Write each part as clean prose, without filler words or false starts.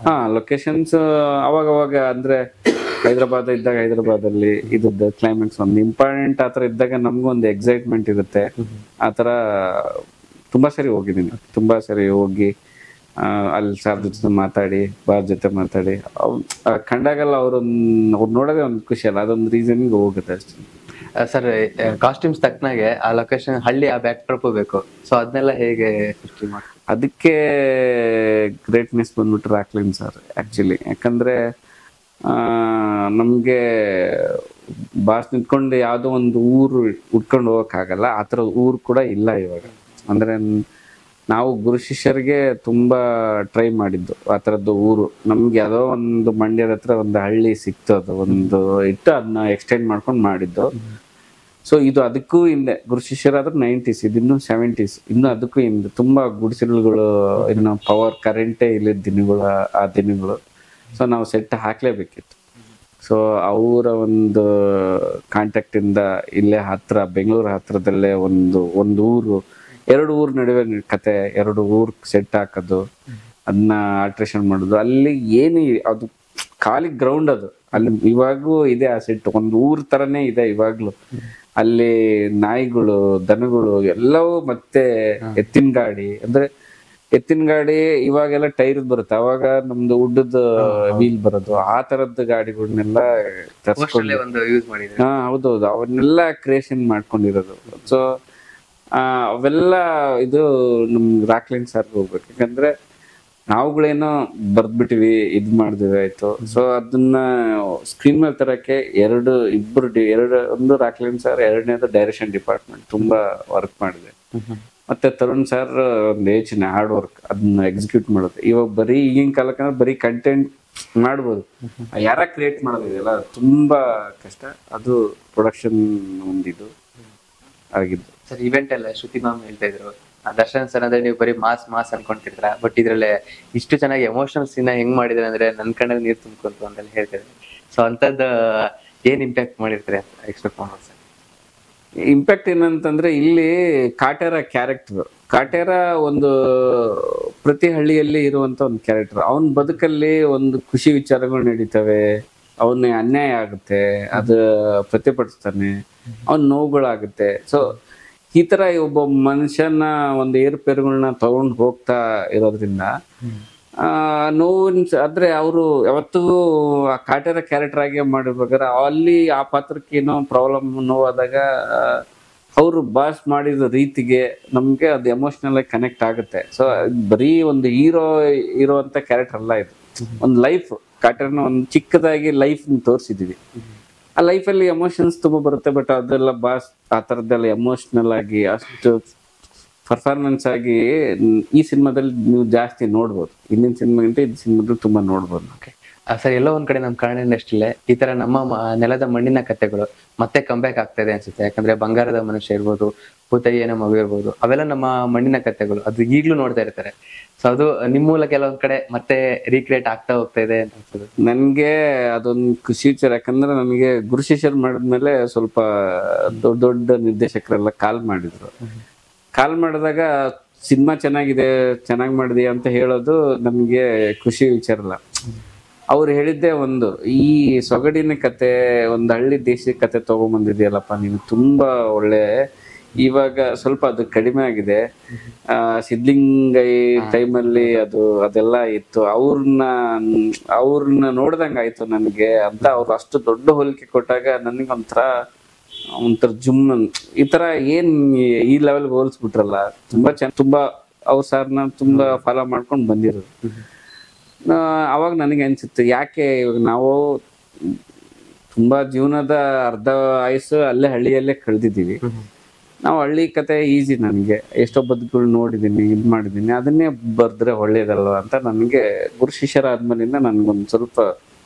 ಹಾ ಲೊಕೇಶನ್ಸ್ ಅವಾಗ ಅಂದ್ರೆ ಹೈದರಾಬಾದ್ ಇದ್ದಾಗ ಹೈದರಾಬಾದಲ್ಲಿ ಇದ್ದದ್ದು ಕ್ಲೈಮ್ಯಾಕ್ಸ್ ಒಂದು ಇಂಪಾರ್ಟೆಂಟ್ ಆತರ ಇದ್ದಾಗ ನಮ್ಗೊಂದು ಎಕ್ಸೈಟ್ಮೆಂಟ್ ಇರುತ್ತೆ. ಆತರ ತುಂಬಾ ಸರಿ ಹೋಗಿದ್ದೀನಿ, ತುಂಬಾ ಸರಿ ಹೋಗಿ ಅಲ್ಲಿ ಸರ್ ಜೊತೆ ಮಾತಾಡಿ, ಬಾರ್ ಜೊತೆ ಮಾತಾಡಿ ಕಂಡಾಗಲ್ಲ ಅವ್ರು ನೋಡೋದೇ ಒಂದು ಖುಷಿ ಅಲ್ಲ, ಅದೊಂದು ರೀಸನ್ಗೆ ಹೋಗುತ್ತೆ ಅಷ್ಟೇ. ಸರ್ ಕಾಸ್ಟ್ಯೂಮ್ಸ್ ತಕ್ಕನಾಗೆ ಆ ಲೊಕೇಶನ್ ಹಳ್ಳಿ ಆ ಬ್ಯಾಕ್ ಡ್ರಾಪ್ ಬೇಕು, ಸೊ ಅದನ್ನೆಲ್ಲ ಹೇಗೆ ಸೃಷ್ಟಿ ಮಾಡ್ತೀವಿ? ಅದಕ್ಕೆ ಗ್ರೇಟ್ನೆಸ್ ಬಂದ್ಬಿಟ್ಟು ರಾಕ್ಲೈನ್ ಸರ್ ಆಕ್ಚುಲಿ. ಯಾಕಂದ್ರೆ ನಮ್ಗೆ ಬಾಸ್ ನಿಂತ್ಕೊಂಡು ಯಾವ್ದೋ ಒಂದು ಊರು ಉಟ್ಕೊಂಡು ಹೋಗಕ್ಕಾಗಲ್ಲ, ಆ ಥರ ಊರು ಕೂಡ ಇಲ್ಲ ಇವಾಗ. ಅಂದ್ರೆ ನಾವು ಗುರು ಶಿಷ್ಯರಿಗೆ ತುಂಬಾ ಟ್ರೈ ಮಾಡಿದ್ದು ಆ ಥರದ್ದು ಊರು. ನಮ್ಗೆ ಯಾವುದೋ ಒಂದು ಮಂಡ್ಯದ ಹತ್ರ ಒಂದು ಹಳ್ಳಿ ಸಿಕ್ತು, ಅದು ಒಂದು ಇಟ್ಟು ಅದನ್ನ ಎಕ್ಸ್ಟೆಂಡ್ ಮಾಡ್ಕೊಂಡು ಮಾಡಿದ್ದು. ಸೊ ಇದು ಅದಕ್ಕೂ ಹಿಂದೆ, ಗುರು ಶಿಷ್ಯರಾದ್ರೂ 90s, ಇದಿನ್ನು 70s, ಇನ್ನು ಅದಕ್ಕೂ ಹಿಂದೆ ತುಂಬಾ ಗುಡಿಸಲುಗಳು, ಇನ್ನು ಪವರ್ ಕರೆಂಟೇ ಇಲ್ಲಿದ್ದ ದಿನಗಳು ಆ ದಿನಗಳು. ಸೊ ನಾವು ಸೆಟ್ ಹಾಕ್ಲೇಬೇಕಿತ್ತು. ಸೊ ಅವರ ಒಂದು ಕಾಂಟ್ಯಾಕ್ಟ್ ಇಂದ ಇಲ್ಲೇ ಹತ್ರ, ಬೆಂಗಳೂರು ಹತ್ರದಲ್ಲೇ ಒಂದು ಊರು, 2 ಊರ್ ನಡುವೆ ಕತೆ, 2 ಊರ್ ಸೆಟ್ ಹಾಕೋದು, ಅದನ್ನ ಆಲ್ಟ್ರೇಷನ್ ಮಾಡೋದು. ಅಲ್ಲಿ ಏನು ಅದು ಖಾಲಿ ಗ್ರೌಂಡ್, ಅದು ಅಲ್ಲಿ ಇವಾಗೂ ಇದೆ ಆ ಸೆಟ್, ಒಂದು ಊರ್ ತರನೇ ಇದೆ ಇವಾಗ್ಲೂ. ಅಲ್ಲಿ ನಾಯಿಗಳು, ದನಗಳು ಎಲ್ಲವೂ, ಮತ್ತೆ ಎತ್ತಿನ ಗಾಡಿ. ಅಂದ್ರೆ ಎತ್ತಿನ ಗಾಡಿ ಇವಾಗೆಲ್ಲ ಟೈರ್ ಬರುತ್ತೆ, ಅವಾಗ ನಮ್ದು ಉಡ್ಡದ ವೀಲ್ ಬರೋದು, ಆ ತರದ್ದು ಗಾಡಿಗಳನ್ನೆಲ್ಲ ತರ್ಸ್ಕೊಂಡು ಹೌದೌದು ಅವನ್ನೆಲ್ಲ ಕ್ರಿಯೇಷನ್ ಮಾಡ್ಕೊಂಡಿರೋದು. ಸೊ ಅವೆಲ್ಲ ಇದು ನಮ್ ರಾಕ್ಲೈನ್ ಸರ್ಗೆ ಹೋಗ್ಬೇಕು. ಯಾಕಂದ್ರೆ ನಾವುಗಳೇನೋ ಬರ್ದ್ಬಿಟ್ಟಿವಿ, ಇದ್ ಮಾಡಿದ್ವಿ ಆಯ್ತು. ಸೊ ಅದನ್ನ ಸ್ಕ್ರೀನ್ ಮೇಲೆ ತರಕ್ಕೆ ಒಂದು ರಾಕ್ಲೈನ್ ಸರ್, ಎರಡನೇದು ಡೈರೆಕ್ಷನ್ ಡಿಪಾರ್ಟ್ಮೆಂಟ್ ತುಂಬಾ ವರ್ಕ್ ಮಾಡಿದೆ. ಮತ್ತೆ ತರುಣ್ ಸರ್ ಒಂದು ಯೋಚನೆ, ಹಾರ್ಡ್ ವರ್ಕ್, ಅದನ್ನ ಎಕ್ಸಿಕ್ಯೂಟ್ ಮಾಡೋದು. ಇವಾಗ ಬರೀ ಈಗಿನ ಕಾಲಕ್ಕಂದ್ರೆ ಬರೀ ಕಂಟೆಂಟ್ ಮಾಡ್ಬೋದು, ಯಾರ ಕ್ರಿಯೇಟ್ ಮಾಡೋದಿದೆಯಲ್ಲ ತುಂಬಾ ಕಷ್ಟ. ಅದು ಪ್ರೊಡಕ್ಷನ್ ಒಂದಿದು ಆಗಿದ್ದು. ಸರ್ ಇವೆಂಟ್ ಎಲ್ಲ ಶ್ರುತಿ ಮ್ಯಾಮ್ ಹೇಳ್ತಾ ಇದ್ರು, ದರ್ಶನ್ ಸರ್ ಅಂದ್ರೆ ನೀವು ಬರೀ ಮಾಸ್ ಅನ್ಕೊಂತಿದ್ರ, ಬಟ್ ಇದ್ರಲ್ಲಿ ಇಷ್ಟು ಚೆನ್ನಾಗಿ ಎಮೋಷನಲ್ ಸೀನ್ ಹೆಂಗ್ ಮಾಡಿದ್ರೆ ಅಂದ್ರೆ ನನ್ ಕಣ್ಣಲ್ಲಿ ನೀರು ತುಂಬ್ಕೊಂತು ಅಂತೆಲ್ಲ ಹೇಳ್ತಿದ್ರು. ಸೊ ಅಂತದ್ ಏನ್ ಇಂಪ್ಯಾಕ್ಟ್ ಮಾಡಿರ್ತಾರೆ ಅಂತ ಎಕ್ಸ್ಪೆಕ್ಟ್ ಮಾಡೋದು ಸರ್? ಇಂಪ್ಯಾಕ್ಟ್ ಏನಂತಂದ್ರೆ, ಇಲ್ಲಿ ಕಾಟೇರ ಕ್ಯಾರೆಕ್ಟರ್, ಕಾಟೇರ ಒಂದು ಪ್ರತಿ ಹಳ್ಳಿಯಲ್ಲಿ ಇರುವಂತ ಒಂದು ಕ್ಯಾರೆಕ್ಟರ್. ಅವನ ಬದುಕಲ್ಲಿ ಒಂದು ಖುಷಿ ವಿಚಾರಗಳು ನಡೀತವೆ, ಅವನ ಅನ್ಯಾಯ ಆಗುತ್ತೆ, ಅದು ಪ್ರತಿಭಟಿಸ್ತಾನೆ, ಅವನ್ ನೋವುಗಳಾಗುತ್ತೆ. ಸೊ ಈ ತರ ಒಬ್ಬ ಮನುಷ್ಯನ ಒಂದು ಏರುಪೇರುಗಳನ್ನ ತಗೊಂಡು ಹೋಗ್ತಾ ಇರೋದ್ರಿಂದ ನೋವಿನ ಆದ್ರೆ ಅವರು ಯಾವತ್ತೂ ಆ ಕಾಟೇರ ಕ್ಯಾರೆಕ್ಟರ್ ಆಗಿ ಮಾಡಿರ್ಬೇಕಾದ್ರೆ ಅಲ್ಲಿ ಆ ಪಾತ್ರಕ್ಕೆ ಏನೋ ಪ್ರಾಬ್ಲಮ್ ನೋವಾದಾಗ ಅವರು ಬಾಸ್ ಮಾಡಿದ ರೀತಿಗೆ ನಮ್ಗೆ ಅದು ಎಮೋಷನಲ್ ಆಗಿ ಕನೆಕ್ಟ್ ಆಗುತ್ತೆ. ಸೊ ಬರೀ ಒಂದು ಹೀರೋ ಅಂತ ಕ್ಯಾರೆಕ್ಟರ್ ಅಲ್ಲ, ಇದು ಒಂದು ಲೈಫ್. ಕಾಟೇರನ ಒಂದು ಚಿಕ್ಕದಾಗಿ ಲೈಫ್ ತೋರಿಸಿದೀವಿ, ಆ ಲೈಫಲ್ಲಿ ಎಮೋಷನ್ಸ್ ತುಂಬಾ ಬರುತ್ತೆ. ಬಟ್ ಅದೆಲ್ಲ ಬಾಸ್ ಆ ಥರದ್ದೆಲ್ಲ ಎಮೋಷನಲ್ ಆಗಿ ಅಷ್ಟು ಪರ್ಫಾರ್ಮೆನ್ಸ್ ಆಗಿ ಈ ಸಿನಿಮಾದಲ್ಲಿ ನೀವು ಜಾಸ್ತಿ ನೋಡ್ಬೋದು, ಹಿಂದಿನ ಸಿನಿಮಾಗಿಂತ ಈ ಸಿನಿಮಾದಲ್ಲಿ ತುಂಬಾ ನೋಡ್ಬೋದು. ಸರ್ ಎಲ್ಲೋ ಒಂದ್ ಕಡೆ ನಮ್ ಕನ್ನಡ ಇಂಡಸ್ಟ್ರಿಲೇ ಈ ತರ ನಮ್ಮ ನೆಲದ ಮಣ್ಣಿನ ಕಥೆಗಳು ಮತ್ತೆ ಕಂಬ್ಯಾಕ್ ಆಗ್ತಾ ಇದೆ ಅನ್ಸುತ್ತೆ. ಯಾಕಂದ್ರೆ ಬಂಗಾರದ ಮನುಷ್ಯ ಇರ್ಬೋದು, ಭೂತಯ್ಯನ ಮಗು ಇರ್ಬೋದು, ಅವೆಲ್ಲ ನಮ್ಮ ಮಣ್ಣಿನ ಕಥೆಗಳು, ಅದು ಈಗ್ಲೂ ನೋಡ್ತಾ ಇರ್ತಾರೆ. ಸೊ ಅದು ನಿಮ್ ಮೂಲಕ ಕೆಲವೊಂದ್ ಕಡೆ ಮತ್ತೆ ರೀಕ್ರಿಯೇಟ್ ಆಗ್ತಾ ಹೋಗ್ತಾ ಇದೆ ಅಂತ ಅನ್ಸುತ್ತೆ. ನನ್ಗೆ ಅದೊಂದು ಖುಷಿ ವಿಚಾರ. ಯಾಕಂದ್ರೆ ನನಗೆ ಗುರು ಶಿಷ್ಯರ್ ಮಾಡಿದ್ಮೇಲೆ ಸ್ವಲ್ಪ ದೊಡ್ಡ ನಿರ್ದೇಶಕರೆಲ್ಲ ಕಾಲ್ ಮಾಡಿದಾಗ ಸಿನಿಮಾ ಚೆನ್ನಾಗಿದೆ, ಚೆನ್ನಾಗಿ ಮಾಡಿದೆ ಅಂತ ಹೇಳೋದು ನಮ್ಗೆ ಖುಷಿ ವಿಚಾರ ಅಲ್ಲ. ಅವ್ರು ಹೇಳಿದ್ದೆ ಒಂದು, ಈ ಸೊಗಡಿನ ಕತೆ, ಒಂದು ಹಳ್ಳಿ ದೇಶಿ ಕತೆ ತಗೊಂಬಂದಿದೆಯಲ್ಲಪ್ಪ ನೀನು, ತುಂಬಾ ಒಳ್ಳೆ. ಇವಾಗ ಸ್ವಲ್ಪ ಅದು ಕಡಿಮೆ ಆಗಿದೆ, ಸಿದ್ಲಿಂಗೈ ಟೈಮಲ್ಲಿ ಅದೆಲ್ಲ ಇತ್ತು, ಅವ್ರನ್ನ ನೋಡ್ದಂಗ ಆಯ್ತು ನನ್ಗೆ ಅಂತ ಅವ್ರು ಅಷ್ಟು ದೊಡ್ಡ ಹೋಲಿಕೆ ಕೊಟ್ಟಾಗ ನನಗೆ ಒಂಥರ ಜುಮ್, ಈ ತರ ಏನ್ ಈ ಲೆವೆಲ್ ಹೋಲಿಸ್ಬಿಟ್ರಲ್ಲ, ತುಂಬಾ ಅವ್ರ ಸಾರ್ನ ತುಂಬಾ ಫಾಲೋ ಮಾಡ್ಕೊಂಡು ಬಂದಿರೋದು. ಅವಾಗ ನನಗೆ ಅನ್ಸುತ್ತೆ, ಯಾಕೆ ಇವಾಗ ನಾವು ತುಂಬಾ ಜೀವನದ ಅರ್ಧ ಆಯಸ್ಸು ಅಲ್ಲೇ ಹಳ್ಳಿಯಲ್ಲೇ ಕಳೆದಿದ್ದೀವಿ. ನಾವು ಹಳ್ಳಿ ಕತೆ ಈಸಿ, ನನಗೆ ಎಷ್ಟೋ ಬದುಕುಗಳು ನೋಡಿದ್ದೀನಿ, ಇದು ಮಾಡಿದ್ದೀನಿ, ಅದನ್ನೇ ಬರ್ದ್ರೆ ಒಳ್ಳೇದಲ್ವ ಅಂತ ನನಗೆ ಗುರು ಶಿಷ್ಯರ ಆದ್ಮೇಲಿಂದ ನನ್ಗೊಂದು ಸ್ವಲ್ಪ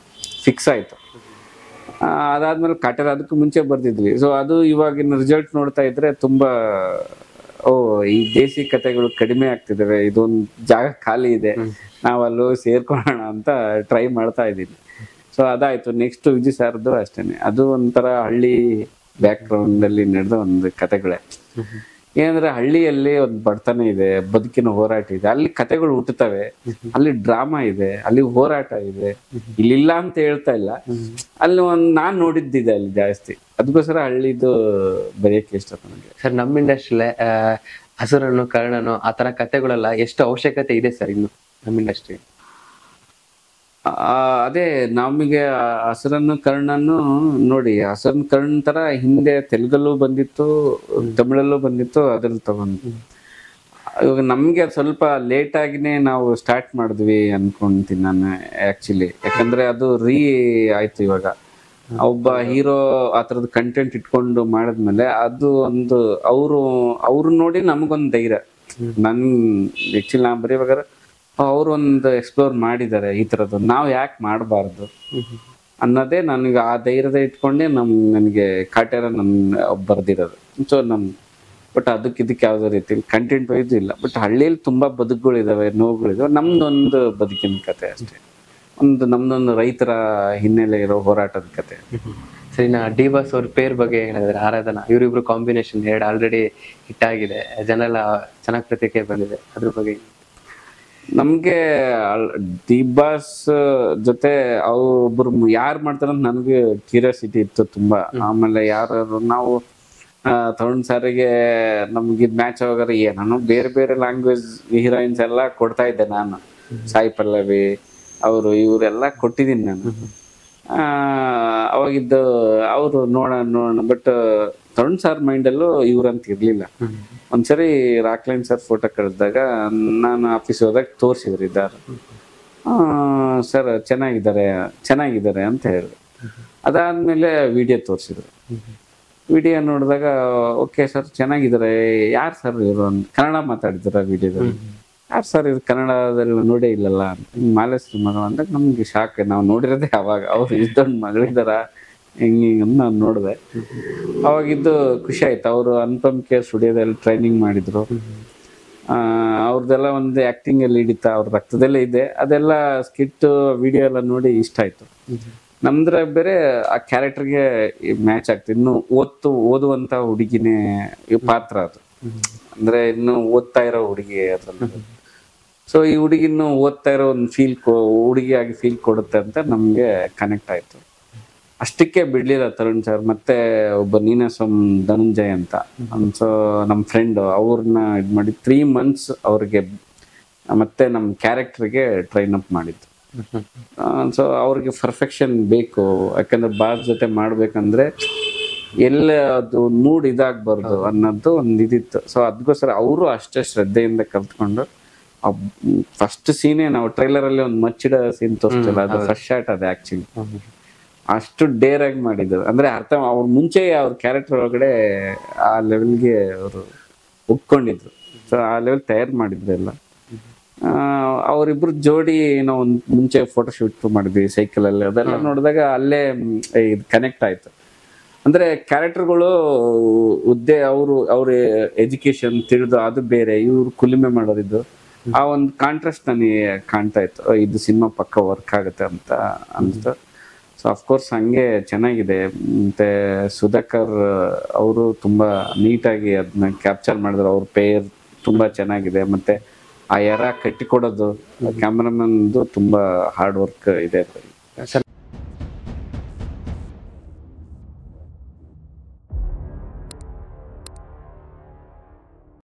ಫಿಕ್ಸ್ ಆಯ್ತು. ಅದಾದ್ಮೇಲೆ ಕಾಟೇರ ಅದಕ್ಕೂ ಮುಂಚೆ ಬರ್ದಿದ್ವಿ. ಸೊ ಅದು ಇವಾಗಿನ ರಿಸಲ್ಟ್ ನೋಡ್ತಾ ಇದ್ರೆ ತುಂಬಾ ಈ ದೇಸಿ ಕತೆಗಳು ಕಡಿಮೆ ಆಗ್ತಿದಾವೆ, ಇದೊಂದು ಜಾಗ ಖಾಲಿ ಇದೆ, ನಾವಲ್ಲೂ ಸೇರ್ಕೊಳ್ಳೋಣ ಅಂತ ಟ್ರೈ ಮಾಡ್ತಾ ಇದ್ದೀನಿ. ಸೊ ಅದಾಯ್ತು. ನೆಕ್ಸ್ಟ್ ವಿಜಯ್ ಸಾರ್ದು ಅಷ್ಟೇನೆ, ಅದು ಒಂಥರ ಹಳ್ಳಿ ಬ್ಯಾಕ್ ಗ್ರೌಂಡ್ ಅಲ್ಲಿ ನಡೆದ ಒಂದು ಕತೆಗಳೇ. ಏನಂದ್ರೆ ಹಳ್ಳಿಯಲ್ಲಿ ಒಂದು ಬಡತನ ಇದೆ, ಬದುಕಿನ ಹೋರಾಟ ಇದೆ, ಅಲ್ಲಿ ಕತೆಗಳು ಹುಟ್ಟುತ್ತವೆ, ಅಲ್ಲಿ ಡ್ರಾಮಾ ಇದೆ, ಅಲ್ಲಿ ಹೋರಾಟ ಇದೆ. ಇಲ್ಲಿಲ್ಲ ಅಂತ ಹೇಳ್ತಾ ಇಲ್ಲ, ಅಲ್ಲಿ ನಾನ್ ನೋಡಿದ್ದಿದೆ ಅಲ್ಲಿ ಜಾಸ್ತಿ. ಅದಕ್ಕೋಸ್ಕರ ಹಳ್ಳಿದು ಬರೆಯಕ್ಕೆ ಇಷ್ಟ ನನಗೆ. ಸರ್ ನಮ್ಮ ಇಂಡಸ್ಟ್ರಿಲೇ ಹಸುರನ್ನು ಕರ್ಣನು ಆ ತರ ಕತೆಗಳೆಲ್ಲ ಎಷ್ಟು ಅವಶ್ಯಕತೆ ಇದೆ ಸರ್ ಇನ್ನು ನಮ್ಮ ಇಂಡಸ್ಟ್ರಿ? ಅದೇ ನಮಗೆ ಹಸುರನ್ನು ಕರ್ಣನು ನೋಡಿ, ಹಸುರನ್ ಕರ್ಣ ತರ ಹಿಂದೆ ತೆಲುಗಲ್ಲೂ ಬಂದಿತ್ತು, ತಮಿಳಲ್ಲೂ ಬಂದಿತ್ತು, ಅದ್ರಲ್ಲಿ ತಗೊಂಡು ಇವಾಗ ನಮ್ಗೆ ಸ್ವಲ್ಪ ಲೇಟ್ ಆಗಿನೇ ನಾವು ಸ್ಟಾರ್ಟ್ ಮಾಡಿದ್ವಿ ಅನ್ಕೊಂತೀನಿ ನಾನು ಆಕ್ಚುಲಿ. ಯಾಕಂದ್ರೆ ಅದು ಆಯ್ತು ಇವಾಗ ಒಬ್ಬ ಹೀರೋ ಆ ಥರದ ಕಂಟೆಂಟ್ ಇಟ್ಕೊಂಡು ಮಾಡಿದ್ಮೇಲೆ ಅದು ಒಂದು ಅವ್ರು ನೋಡಿ ನಮಗೊಂದು ಧೈರ್ಯ. ನನ್ ಆಕ್ಚುಲಿ ನಾ ಬರೀಬೇಕಾದ್ರೆ ಅವ್ರು ಒಂದು ಎಕ್ಸ್ಪ್ಲೋರ್ ಮಾಡಿದ್ದಾರೆ ಈ ಥರದ್ದು, ನಾವು ಯಾಕೆ ಮಾಡಬಾರ್ದು ಅನ್ನೋದೇ ನನಗೆ ಆ ಧೈರ್ಯದ ಇಟ್ಕೊಂಡೆ ನನಗೆ ಕಾಟ್ಯಾರ ಬರ್ದಿರೋದು. ಸೊ ಬಟ್ ಇದಕ್ಕೆ ಯಾವುದೇ ರೀತಿ ಕಂಟೆಂಟ್ ವೈಸ್ ಇಲ್ಲ. ಬಟ್ ಹಳ್ಳಿಯಲ್ಲಿ ತುಂಬಾ ಬದುಕುಗಳಿದಾವೆ, ನೋವುಗಳಿದಾವೆ. ನಮ್ದೊಂದು ಬದುಕಿನ ಕತೆ ಅಷ್ಟೇ, ನಮ್ದೊಂದು ರೈತರ ಹಿನ್ನೆಲೆ ಇರೋ ಹೋರಾಟದ ಕತೆ. ಸರಿ, ನಾ ಡಿ ಬಾಸ್ ಅವ್ರ ಪೇರ್ ಬಗ್ಗೆ ಹೇಳಿದ್ರೆ ಆರಾಧನಾ, ಇವರಿಬ್ರು ಕಾಂಬಿನೇಷನ್ ಆಲ್ರೆಡಿ ಹಿಟ್ ಆಗಿದೆ, ಜನ ಎಲ್ಲ ಚೆನ್ನಾಗಿ ಪ್ರತಿಕ್ರಿಯೆ ಬಂದಿದೆ, ಅದ್ರ ಬಗ್ಗೆ? ನಮ್ಗೆ ಡಿ ಬಾಸ್ ಜೊತೆ ಒಬ್ರು ಯಾರು ಮಾಡ್ತಾರಂತ ನನಗೆ ಕ್ಯೂರಿಯಾಸಿಟಿ ಇತ್ತು ತುಂಬಾ. ಆಮೇಲೆ ಯಾರು ನಾವು ತರುಣ್ ಸಾರಿಗೆ ನಮ್ಗೆ ಮ್ಯಾಚ್ ಆಗಾರ ನಾನು ಬೇರೆ ಬೇರೆ ಲ್ಯಾಂಗ್ವೇಜ್ ಹೀರೋಯಿನ್ಸ್ ಎಲ್ಲ ಕೊಡ್ತಾ ಇದ್ದೆ ನಾನು. ಸಾಯಿ ಪಲ್ಲವಿ ಇವರೆಲ್ಲ ಕೊಟ್ಟಿದ್ದೀನಿ ನಾನು. ಅವಾಗಿದ್ದು ಅವರು ನೋಡೋಣ ಬಟ್ ತರುಣ್ ಸರ್ ಮೈಂಡಲ್ಲೂ ಇವ್ರಂತ ಇರ್ಲಿಲ್ಲ. ಒಂದ್ಸರಿ ರಾಕ್ಲೈನ್ ಸರ್ ಫೋಟೋ ಕಳಿಸಿದಾಗ ನಾನು ಆಫೀಸ್ ಹೋದಾಗ ತೋರಿಸಿದ್ರು ಇದ್ದಾರೆ, ಸರ್ ಚೆನ್ನಾಗಿದ್ದಾರೆ ಅಂತ ಹೇಳಿದ್ರು. ಅದಾದ್ಮೇಲೆ ವಿಡಿಯೋ ತೋರಿಸಿದ್ರು. ವಿಡಿಯೋ ನೋಡಿದಾಗ ಓಕೆ ಸರ್ ಚೆನ್ನಾಗಿದ್ದಾರೆ, ಯಾರು ಸರ್ ಇವರು ಅಂತ ಕನ್ನಡ ಮಾತಾಡಿದಾರ ವಿಡಿಯೋದಲ್ಲಿ. ಯಾರು ಸರ್ ಇದು ಕನ್ನಡದಲ್ಲಿ ನೋಡೇ ಇಲ್ಲಲ್ಲ ಅಂತ. ಮಾಲೇಶ್ವರಿ ಮಗಳು ಅಂದಾಗ ನಮ್ಗೆ ಶಾಕ್. ನಾವು ನೋಡಿರೋದೇ ಅವಾಗ, ಅವ್ರು ಇಷ್ಟೊಂದು ಮಗಳಿದಾರ ಹಿಂಗೆ ನಾವು ನೋಡಿದೆ. ಅವಾಗಿದ್ದು ಖುಷಿ ಆಯ್ತು. ಅವರು ಅನುಪಮ್ ಕೇರ್ ಸ್ಟುಡಿಯೋದಲ್ಲಿ ಟ್ರೈನಿಂಗ್ ಮಾಡಿದ್ರು. ಅವ್ರದ್ದೆಲ್ಲ ಒಂದು ಆಕ್ಟಿಂಗ್ ಅಲ್ಲಿ ಹಿಡಿತಾ, ಅವ್ರ ರಕ್ತದಲ್ಲೇ ಇದೆ ಅದೆಲ್ಲ. ಸ್ಕಿಟ್ ವಿಡಿಯೋ ಎಲ್ಲ ನೋಡಿ ಇಷ್ಟ ಆಯ್ತು. ನಮ್ದ್ರ ಬೇರೆ ಆ ಕ್ಯಾರೆಕ್ಟರ್ಗೆ ಮ್ಯಾಚ್ ಆಗ್ತದೆ. ಇನ್ನು ಓದುವಂತ ಹುಡುಗಿನೇ ಪಾತ್ರ ಅದು, ಅಂದ್ರೆ ಇನ್ನು ಓದ್ತಾ ಇರೋ ಹುಡುಗಿ ಅದ್ರಲ್ಲಿ. ಸೊ ಈ ಹುಡುಗಿನ್ನು ಓದ್ತಾ ಇರೋ ಒಂದು ಹುಡುಗಿಯಾಗಿ ಫೀಲ್ ಕೊಡುತ್ತೆ ಅಂತ ನಮ್ಗೆ ಕನೆಕ್ಟ್ ಆಯ್ತು. ಅಷ್ಟಕ್ಕೆ ಬಿಡ್ಲಿಲ್ಲ ತರುಣ್ ಸರ್. ಮತ್ತೆ ಒಬ್ಬ ನೀನಾಸಂ ಧನಂಜಯ್ ಅಂತ ಸೊ ನಮ್ಮ ಫ್ರೆಂಡ್, ಅವ್ರನ್ನ ಇದು ಮಾಡಿ 3 months ಅವ್ರಿಗೆ ಮತ್ತೆ ನಮ್ಮ ಕ್ಯಾರೆಕ್ಟರ್ಗೆ ಟ್ರೈನ್ ಅಪ್ ಮಾಡಿದ್ದು. ಸೊ ಅವ್ರಿಗೆ ಪರ್ಫೆಕ್ಷನ್ ಬೇಕು, ಯಾಕಂದ್ರೆ ಬಾಸ್ ಜೊತೆ ಮಾಡ್ಬೇಕಂದ್ರೆ ಎಲ್ಲ ಅದು ಇದಾಗಬಾರ್ದು ಅನ್ನೋದು ಒಂದು ಇದಿತ್ತು. ಸೊ ಅದಕ್ಕೋಸ್ಕರ ಅವರು ಅಷ್ಟೇ ಶ್ರದ್ಧೆಯಿಂದ ಕಲ್ತ್ಕೊಂಡು ಫಸ್ಟ್ ಸೀನೇ ನಾವು ಟ್ರೈಲರ್ ಅಲ್ಲಿ ಒಂದು ಮಚ್ಚಿಡ ಸೀನ್ ತೋರಿಸ್ತಿಲ್ಲ, ಅದು ಫಸ್ಟ್ ಶಾಟ್ ಅದು ಆಕ್ಚುಲಿ. ಅಷ್ಟು ಡೇರ್ ಆಗಿ ಮಾಡಿದ್ರು. ಅಂದ್ರೆ ಅವ್ರ ಮುಂಚೆ ಅವ್ರ ಕ್ಯಾರೆಕ್ಟರ್ ಒಳಗಡೆ ಆ ಲೆವೆಲ್ಗೆ ಅವರು ಒಪ್ಕೊಂಡಿದ್ರು. ಸೊ ಆ ಲೆವೆಲ್ ತಯಾರು ಮಾಡಿದ್ರು ಎಲ್ಲ. ಅವರಿಬ್ರು ಜೋಡಿ ನಾವು ಒಂದು ಮುಂಚೆ ಫೋಟೋ ಶೂಟ್ ಮಾಡಿದ್ವಿ ಸೈಕಲ್ ಅಲ್ಲಿ. ಅದೆಲ್ಲ ನೋಡಿದಾಗ ಅಲ್ಲೇ ಇದು ಕನೆಕ್ಟ್ ಆಯ್ತು. ಅಂದ್ರೆ ಕ್ಯಾರೆಕ್ಟರ್ಗಳು ಅವ್ರ ಎಜುಕೇಶನ್ ತಿಳಿದು ಅದು ಬೇರೆ, ಇವ್ರು ಕುಲಿಮೆ ಮಾಡೋದಿದ್ದು, ಆ ಒಂದು ಕಾಂಟ್ರಾಸ್ಟ್ ನನಗೆ ಕಾಣ್ತಾ ಇತ್ತು. ಇದು ಸಿನಿಮಾ ಪಕ್ಕ ವರ್ಕ್ ಆಗುತ್ತೆ ಅಂತ ಅನ್ಸ್ತು. ಸೊ ಅಫ್ಕೋರ್ಸ್ ಹಂಗೆ ಚೆನ್ನಾಗಿದೆ. ಮತ್ತೆ ಸುಧಾಕರ್ ಅವರು ತುಂಬಾ ನೀಟಾಗಿ ಅದನ್ನ ಕ್ಯಾಪ್ಚರ್ ಮಾಡಿದ್ರು. ಅವ್ರ ಪೇರ್ ತುಂಬಾ ಚೆನ್ನಾಗಿದೆ. ಮತ್ತೆ ಆ ಕಟ್ಟಿಕೊಡೋದು ಕ್ಯಾಮ್ರಾಮನ್ದು ತುಂಬಾ ಹಾರ್ಡ್ ವರ್ಕ್ ಇದೆ.